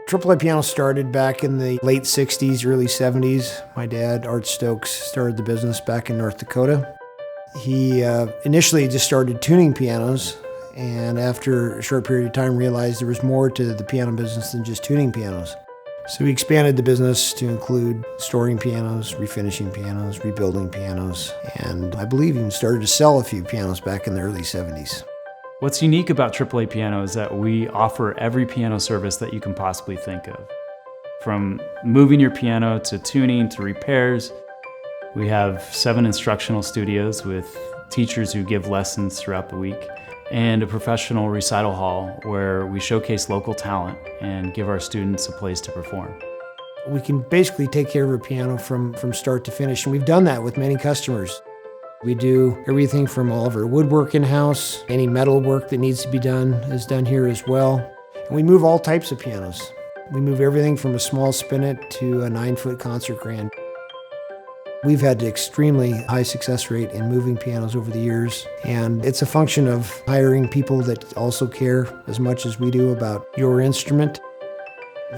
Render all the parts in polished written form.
AAA Piano started back in the late 60s, early 70s. My dad, Art Stokes, started the business back in North Dakota. He initially just started tuning pianos, and after a short period of time realized there was more to the piano business than just tuning pianos. So he expanded the business to include storing pianos, refinishing pianos, rebuilding pianos, and I believe even started to sell a few pianos back in the early 70s. What's unique about AAA Piano is that we offer every piano service that you can possibly think of. From moving your piano to tuning to repairs, we have 7 instructional studios with teachers who give lessons throughout the week, and a professional recital hall where we showcase local talent and give our students a place to perform. We can basically take care of a piano from start to finish, and we've done that with many customers. We do everything from all of our woodwork in-house. Any metal work that needs to be done is done here as well. And we move all types of pianos. We move everything from a small spinet to a 9-foot concert grand. We've had an extremely high success rate in moving pianos over the years, and it's a function of hiring people that also care as much as we do about your instrument.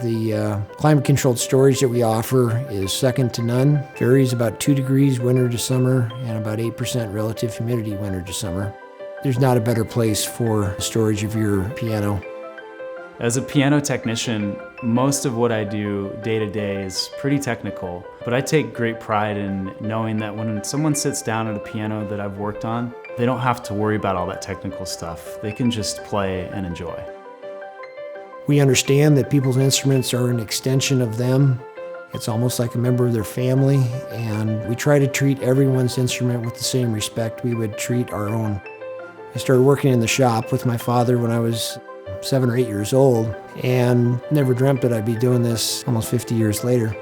The climate-controlled storage that we offer is second to none. Varies about 2 degrees winter to summer and about 8% relative humidity winter to summer. There's not a better place for storage of your piano. As a piano technician, most of what I do day to day is pretty technical, but I take great pride in knowing that when someone sits down at a piano that I've worked on, they don't have to worry about all that technical stuff. They can just play and enjoy. We understand that people's instruments are an extension of them. It's almost like a member of their family, and we try to treat everyone's instrument with the same respect we would treat our own. I started working in the shop with my father when I was 7 or 8 years old, and never dreamt that I'd be doing this almost 50 years later.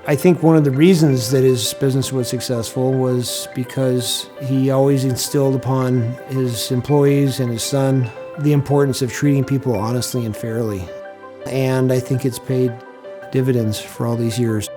I think one of the reasons that his business was successful was because he always instilled upon his employees and his son the importance of treating people honestly and fairly. And I think it's paid dividends for all these years.